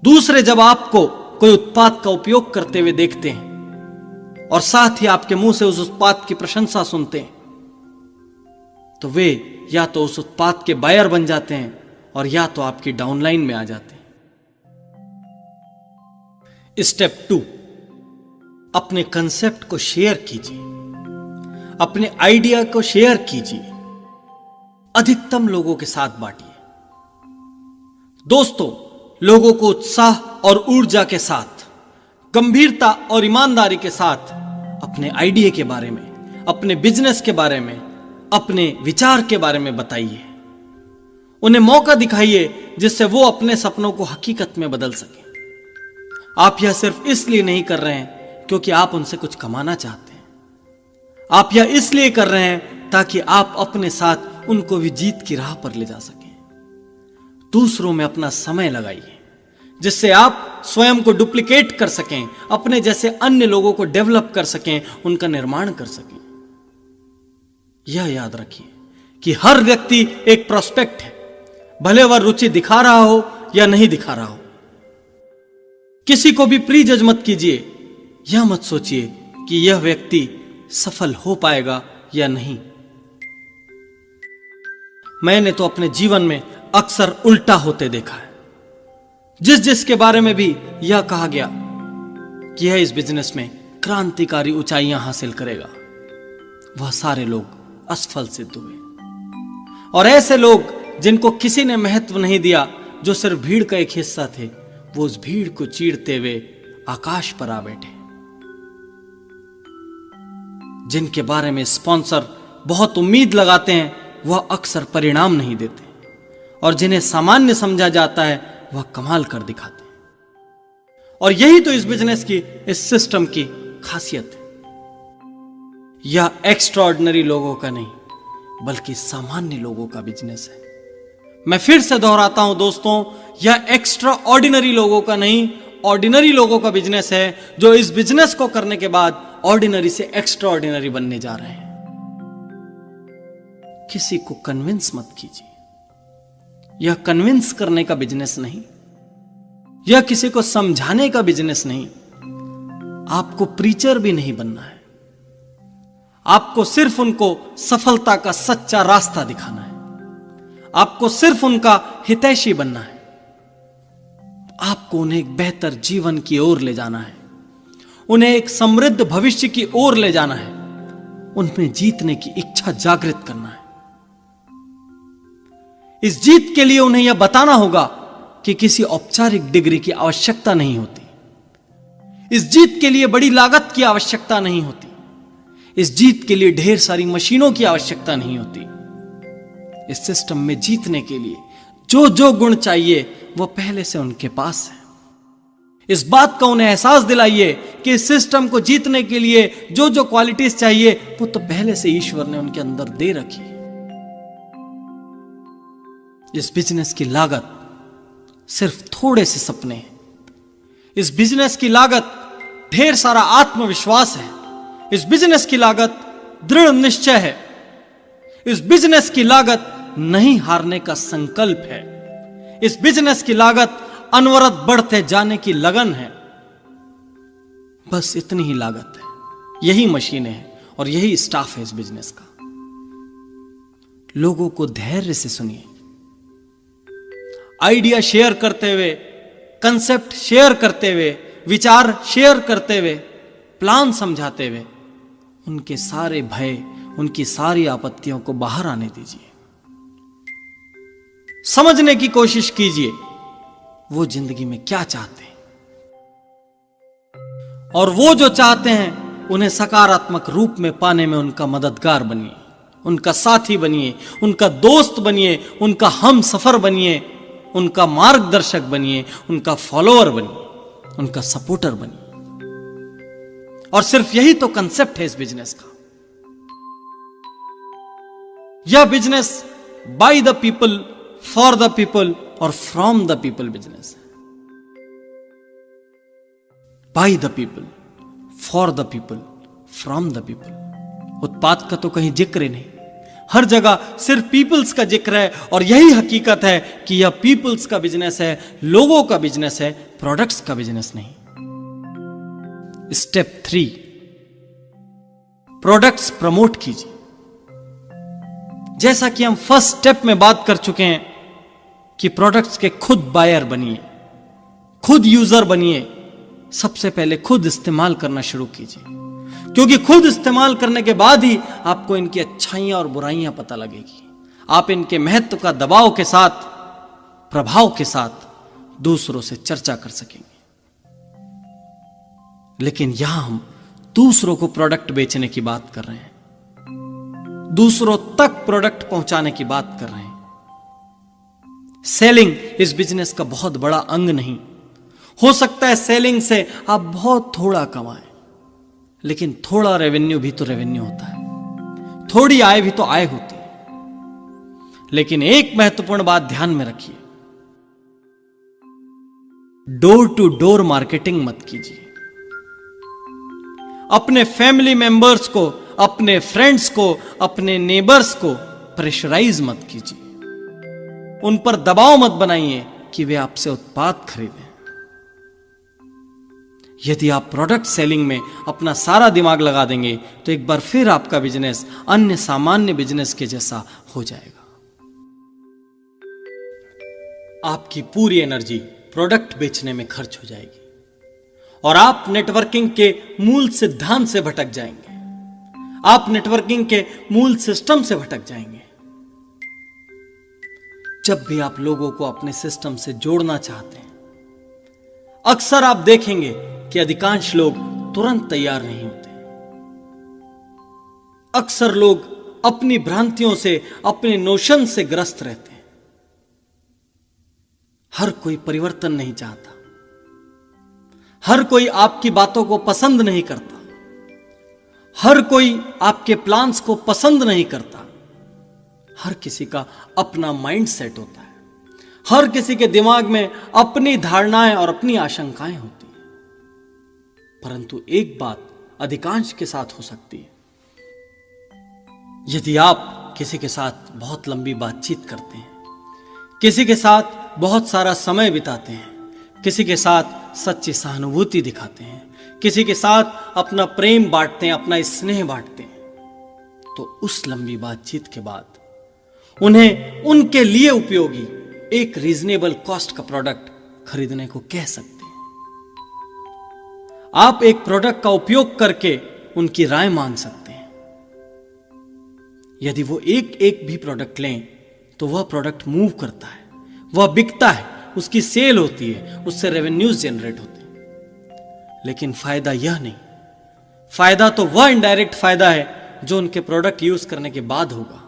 दूसरे जब आपको कोई उत्पाद का उपयोग करते हुए देखते हैं और साथ ही आपके मुंह से उस उत्पाद की प्रशंसा सुनते हैं, तो वे या तो उस उत्पाद के बायर बन जाते हैं और या तो आपकी डाउनलाइन में आ जाते हैं। स्टेप 2, अपने कंसेप्ट को शेयर कीजिए, अपने आइडिया को शेयर कीजिए, अधिकतम लोगों के साथ बांटिए। दोस्तों, लोगों को उत्साह और ऊर्जा के साथ, गंभीरता और ईमानदारी के साथ अपने आइडिया के बारे में, अपने बिजनेस के बारे में, अपने विचार के बारे में बताइए। उन्हें मौका दिखाइए जिससे वो अपने सपनों को हकीकत में बदल सके। आप यह सिर्फ इसलिए नहीं कर रहे हैं क्योंकि आप उनसे कुछ कमाना चाहते हैं। आप यह इसलिए कर रहे हैं ताकि आप अपने साथ उनको भी जीत की राह पर ले जा सकें। दूसरों में अपना समय लगाइए जिससे आप स्वयं को डुप्लीकेट कर सकें, अपने जैसे अन्य लोगों को डेवलप कर सकें, उनका निर्माण कर सकें। यह याद रखिए कि हर व्यक्ति एक प्रोस्पेक्ट है, भले वह रुचि दिखा रहा हो या नहीं दिखा रहा हो। किसी को भी प्री जज मत कीजिए। यह मत सोचिए कि यह व्यक्ति सफल हो पाएगा या नहीं। मैंने तो अपने जीवन में अक्सर उल्टा होते देखा है। जिसके बारे में भी यह कहा गया कि यह इस बिजनेस में क्रांतिकारी ऊंचाइयां हासिल करेगा, वह सारे लोग असफल सिद्ध हुए। और ऐसे लोग जिनको किसी ने महत्व नहीं दिया, जो सिर्फ भीड़ का एक हिस्सा थे, वो उस भीड़ को चीरते हुए आकाश पर आ बैठे। जिनके बारे में स्पॉन्सर बहुत उम्मीद लगाते हैं, वह अक्सर परिणाम नहीं देते, और जिन्हें सामान्य समझा जाता है वह कमाल कर दिखाते हैं। और यही तो इस बिजनेस की, इस सिस्टम की खासियत है। यह एक्स्ट्राऑर्डिनरी लोगों का नहीं, बल्कि सामान्य लोगों का बिजनेस है। मैं फिर से दोहराता हूं दोस्तों, यह एक्स्ट्रा ऑर्डिनरी लोगों का नहीं, ऑर्डिनरी लोगों का बिजनेस है, जो इस बिजनेस को करने के बाद ऑर्डिनरी से एक्स्ट्रा ऑर्डिनरी बनने जा रहे हैं। किसी को कन्विंस मत कीजिए। यह कन्विंस करने का बिजनेस नहीं, यह किसी को समझाने का बिजनेस नहीं। आपको प्रीचर भी नहीं बनना है। आपको सिर्फ उनको सफलता का सच्चा रास्ता दिखाना है। आपको सिर्फ उनका हितैषी बनना है। आपको उन्हें एक बेहतर जीवन की ओर ले जाना है, उन्हें एक समृद्ध भविष्य की ओर ले जाना है, उनमें जीतने की इच्छा जागृत करना है। इस जीत के लिए उन्हें यह बताना होगा कि किसी औपचारिक डिग्री की आवश्यकता नहीं होती। इस जीत के लिए बड़ी लागत की आवश्यकता नहीं होती। इस जीत के लिए ढेर सारी मशीनों की आवश्यकता नहीं होती। इस सिस्टम में जीतने के लिए जो जो गुण चाहिए वो पहले से उनके पास है। इस बात का उन्हें एहसास दिलाइए कि इस सिस्टम को जीतने के लिए जो जो क्वालिटीज चाहिए वो तो पहले से ईश्वर ने उनके अंदर दे रखी है। इस बिजनेस की लागत सिर्फ थोड़े से सपने हैं। इस बिजनेस की लागत ढेर सारा आत्मविश्वास है। इस बिजनेस की लागत दृढ़ निश्चय है। इस बिजनेस की लागत नहीं हारने का संकल्प है। इस बिजनेस की लागत अनवरत बढ़ते जाने की लगन है। बस इतनी ही लागत है। यही मशीनें हैं और यही स्टाफ है इस बिजनेस का। लोगों को धैर्य से सुनिए। आइडिया शेयर करते हुए, कंसेप्ट शेयर करते हुए, विचार शेयर करते हुए, प्लान समझाते हुए उनके सारे भय, उनकी सारी आपत्तियों को बाहर आने दीजिए। समझने की कोशिश कीजिए वो जिंदगी में क्या चाहते हैं, और वो जो चाहते हैं उन्हें सकारात्मक रूप में पाने में उनका मददगार बनिए, उनका साथी बनिए, उनका दोस्त बनिए, उनका हम सफर बनिए, उनका मार्गदर्शक बनिए, उनका फॉलोअर बनिए, उनका सपोर्टर बनिए। और सिर्फ यही तो कंसेप्ट है इस बिजनेस का। यह business by the people, for the people और फ्रॉम द पीपल बिजनेस है। By the people, for the people, from the people. उत्पाद का तो कहीं जिक्र ही नहीं। हर जगह सिर्फ पीपल्स का जिक्र है, और यही हकीकत है कि यह पीपल्स का बिजनेस है, लोगों का बिजनेस है, प्रोडक्ट्स का बिजनेस नहीं। स्टेप 3, प्रोडक्ट्स प्रमोट कीजिए। जैसा कि हम फर्स्ट स्टेप में बात कर चुके हैं कि प्रोडक्ट्स के खुद बायर बनिए, खुद यूजर बनिए। सबसे पहले खुद इस्तेमाल करना शुरू कीजिए, क्योंकि खुद इस्तेमाल करने के बाद ही आपको इनकी अच्छाइयां और बुराइयां पता लगेगी। आप इनके महत्व का दबाव के साथ, प्रभाव के साथ दूसरों से चर्चा कर सकेंगे। लेकिन यहां हम दूसरों को प्रोडक्ट बेचने की बात कर रहे हैं, दूसरों तक प्रोडक्ट पहुंचाने की बात कर रहे हैं। सेलिंग इस बिजनेस का बहुत बड़ा अंग नहीं। हो सकता है सेलिंग से आप बहुत थोड़ा कमाएं, लेकिन थोड़ा रेवेन्यू भी तो रेवेन्यू होता है, थोड़ी आय भी तो आय होती है। लेकिन एक महत्वपूर्ण बात ध्यान में रखिए, डोर टू डोर मार्केटिंग मत कीजिए। अपने फैमिली मेंबर्स को, अपने फ्रेंड्स को, अपने नेबर्स को प्रेशराइज मत कीजिए, उन पर दबाव मत बनाइए कि वे आपसे उत्पाद खरीदें। यदि आप प्रोडक्ट सेलिंग में अपना सारा दिमाग लगा देंगे तो एक बार फिर आपका बिजनेस अन्य सामान्य बिजनेस के जैसा हो जाएगा। आपकी पूरी एनर्जी प्रोडक्ट बेचने में खर्च हो जाएगी और आप नेटवर्किंग के मूल सिद्धांत से भटक जाएंगे, आप नेटवर्किंग के मूल सिस्टम से भटक जाएंगे। जब भी आप लोगों को अपने सिस्टम से जोड़ना चाहते हैं, अक्सर आप देखेंगे कि अधिकांश लोग तुरंत तैयार नहीं होते। अक्सर लोग अपनी भ्रांतियों से, अपने नोशन से ग्रस्त रहते हैं। हर कोई परिवर्तन नहीं चाहता, हर कोई आपकी बातों को पसंद नहीं करता, हर कोई आपके प्लान्स को पसंद नहीं करता। हर किसी का अपना माइंड सेट होता है, हर किसी के दिमाग में अपनी धारणाएं और अपनी आशंकाएं होती हैं। परंतु एक बात अधिकांश के साथ हो सकती है, यदि आप किसी के साथ बहुत लंबी बातचीत करते हैं, किसी के साथ बहुत सारा समय बिताते हैं, किसी के साथ सच्ची सहानुभूति दिखाते हैं, किसी के साथ अपना प्रेम बांटते हैं, अपना स्नेह बांटते हैं, तो उस लंबी बातचीत के बाद उन्हें उनके लिए उपयोगी एक रीजनेबल कॉस्ट का प्रोडक्ट खरीदने को कह सकते हैं। आप एक प्रोडक्ट का उपयोग करके उनकी राय मांग सकते हैं। यदि वो एक एक भी प्रोडक्ट लें तो वह प्रोडक्ट मूव करता है, वह बिकता है, उसकी सेल होती है, उससे रेवेन्यूज जनरेट होते हैं। लेकिन फायदा यह नहीं, फायदा तो वह इनडायरेक्ट फायदा है जो उनके प्रोडक्ट यूज करने के बाद होगा।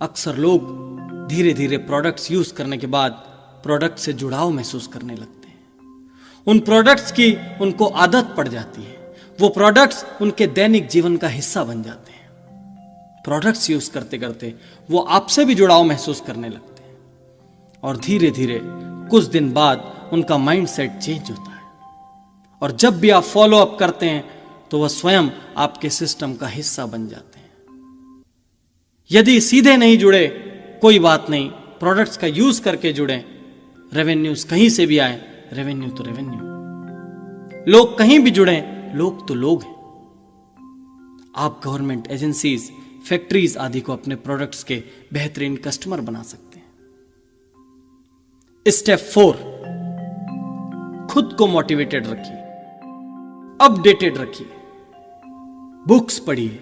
अक्सर लोग धीरे धीरे प्रोडक्ट्स यूज करने के बाद प्रोडक्ट से जुड़ाव महसूस करने लगते हैं। उन प्रोडक्ट्स की उनको आदत पड़ जाती है, वो प्रोडक्ट्स उनके दैनिक जीवन का हिस्सा बन जाते हैं। प्रोडक्ट्स यूज करते करते वो आपसे भी जुड़ाव महसूस करने लगते हैं और धीरे धीरे कुछ दिन बाद उनका माइंड सेट चेंज होता है और जब भी आप फॉलो अप करते हैं तो वह स्वयं आपके सिस्टम का हिस्सा बन जाते हैं। यदि सीधे नहीं जुड़े कोई बात नहीं, प्रोडक्ट्स का यूज करके जुड़े, रेवेन्यूज कहीं से भी आए, रेवेन्यू तो रेवेन्यू। लोग कहीं भी जुड़े, लोग तो लोग हैं। आप गवर्नमेंट एजेंसीज, फैक्ट्रीज आदि को अपने प्रोडक्ट्स के बेहतरीन कस्टमर बना सकते हैं। स्टेप 4, खुद को मोटिवेटेड रखिए, अपडेटेड रखिए, बुक्स पढ़िए,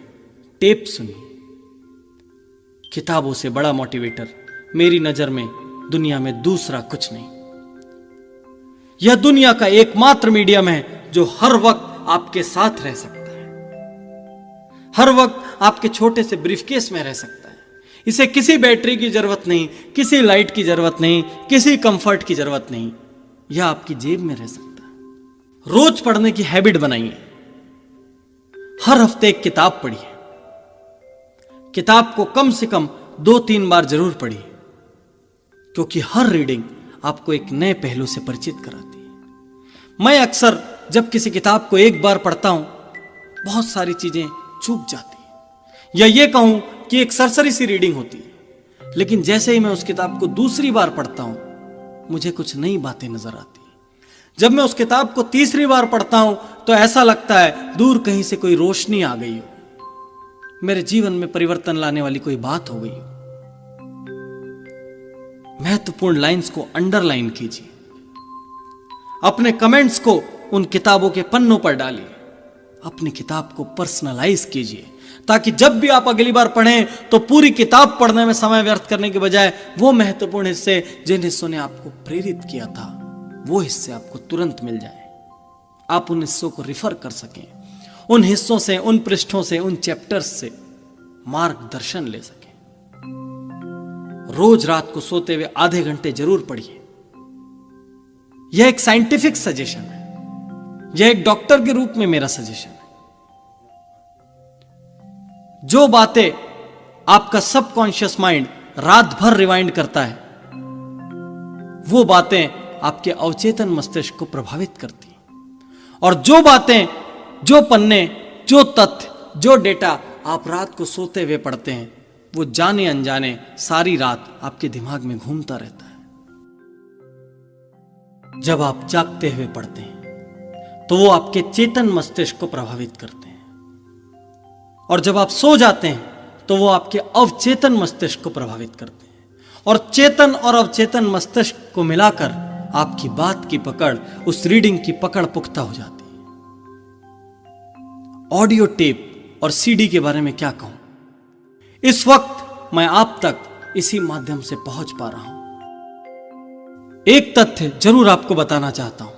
टेप सुनिए। किताबों से बड़ा मोटिवेटर मेरी नजर में दुनिया में दूसरा कुछ नहीं। यह दुनिया का एकमात्र मीडियम है जो हर वक्त आपके साथ रह सकता है, हर वक्त आपके छोटे से ब्रीफकेस में रह सकता है। इसे किसी बैटरी की जरूरत नहीं, किसी लाइट की जरूरत नहीं, किसी कंफर्ट की जरूरत नहीं, यह आपकी जेब में रह सकता है। रोज पढ़ने की हैबिट बनाइए, हर हफ्ते एक किताब पढ़िए। किताब को कम से कम 2-3 बार जरूर पढ़िए, क्योंकि हर रीडिंग आपको एक नए पहलू से परिचित कराती है। मैं अक्सर जब किसी किताब को एक बार पढ़ता हूं, बहुत सारी चीजें चूक जाती हैं, या ये कहूं कि एक सरसरी सी रीडिंग होती है, लेकिन जैसे ही मैं उस किताब को दूसरी बार पढ़ता हूं, मुझे कुछ नई बातें नजर आती हैं। जब मैं उस किताब को तीसरी बार पढ़ता हूं तो ऐसा लगता है दूर कहीं से कोई रोशनी आ गई हो, मेरे जीवन में परिवर्तन लाने वाली कोई बात हो गई हो। महत्वपूर्ण लाइंस को अंडरलाइन कीजिए, अपने कमेंट्स को उन किताबों के पन्नों पर डालिए, अपनी किताब को पर्सनलाइज कीजिए, ताकि जब भी आप अगली बार पढ़ें तो पूरी किताब पढ़ने में समय व्यर्थ करने के बजाय वो महत्वपूर्ण हिस्से जिन हिस्सों ने आपको प्रेरित किया था, वो हिस्से आपको तुरंत मिल जाए। आप उन हिस्सों को रिफर कर सकें, उन हिस्सों से, उन पृष्ठों से, उन चैप्टर्स से मार्गदर्शन ले सकें। रोज रात को सोते हुए आधे घंटे जरूर पढ़िए। यह एक साइंटिफिक सजेशन है, यह एक डॉक्टर के रूप में मेरा सजेशन है। जो बातें आपका सबकॉन्शियस माइंड रात भर रिवाइंड करता है, वो बातें आपके अवचेतन मस्तिष्क को प्रभावित करती हैं। और जो बातें, जो पन्ने, जो तथ्य, जो डेटा आप रात को सोते हुए पढ़ते हैं, वो जाने अनजाने सारी रात आपके दिमाग में घूमता रहता है। जब आप जागते हुए पढ़ते हैं तो वो आपके चेतन मस्तिष्क को प्रभावित करते हैं, और जब आप सो जाते हैं तो वो आपके अवचेतन मस्तिष्क को प्रभावित करते हैं। और चेतन और अवचेतन मस्तिष्क को मिलाकर आपकी बात की पकड़, उस रीडिंग की पकड़ पुख्ता हो जाती है। ऑडियो टेप और सीडी के बारे में क्या कहूं, इस वक्त मैं आप तक इसी माध्यम से पहुंच पा रहा हूं। एक तथ्य जरूर आपको बताना चाहता हूं।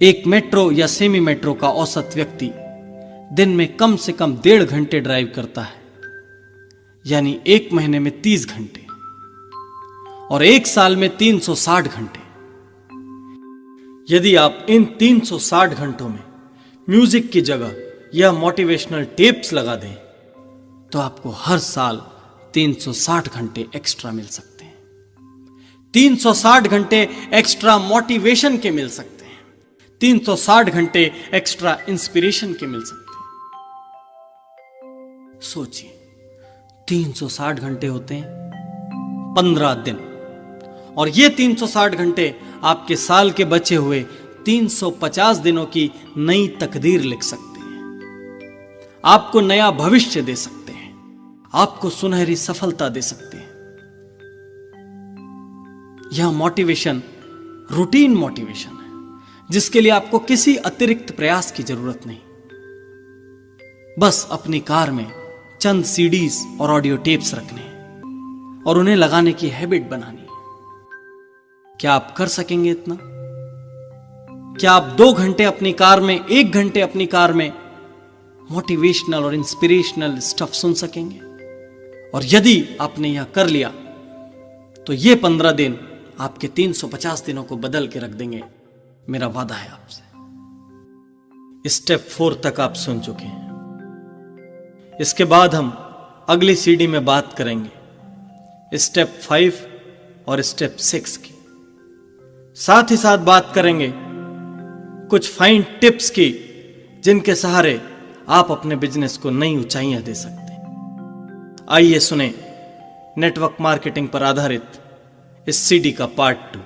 एक मेट्रो या सेमी मेट्रो का औसत व्यक्ति दिन में कम से कम 1.5 घंटे ड्राइव करता है, यानी एक महीने में 30 घंटे और एक साल में 360 घंटे। यदि आप इन 360 घंटों में म्यूजिक की जगह या मोटिवेशनल टेप्स लगा दें तो आपको हर साल 360 घंटे एक्स्ट्रा मिल सकते हैं। 360 घंटे एक्स्ट्रा मोटिवेशन के मिल सकते हैं, 360 घंटे एक्स्ट्रा इंस्पिरेशन के मिल सकते हैं। सोचिए, 360 घंटे होते हैं 15 दिन, और ये 360 घंटे आपके साल के बचे हुए 350 दिनों की नई तकदीर लिख सकते हैं, आपको नया भविष्य दे सकते हैं, आपको सुनहरी सफलता दे सकते हैं। यह मोटिवेशन रूटीन मोटिवेशन है, जिसके लिए आपको किसी अतिरिक्त प्रयास की जरूरत नहीं। बस अपनी कार में चंद सीडीज और ऑडियो टेप्स रखने और उन्हें लगाने की हैबिट बनानी है। क्या आप कर सकेंगे इतना? क्या आप 2 घंटे अपनी कार में, 1 घंटे अपनी कार में मोटिवेशनल और इंस्पिरेशनल स्टफ सुन सकेंगे? और यदि आपने यह कर लिया तो ये 15 दिन आपके 350 दिनों को बदल के रख देंगे, मेरा वादा है आपसे। स्टेप 4 तक आप सुन चुके हैं। इसके बाद हम अगली सीडी में बात करेंगे स्टेप 5 और स्टेप 6 की। साथ ही साथ बात करेंगे कुछ फाइन टिप्स की, जिनके सहारे आप अपने बिजनेस को नई ऊंचाइयां दे सकते हैं। आइए सुने नेटवर्क मार्केटिंग पर आधारित इस सीडी का पार्ट 2।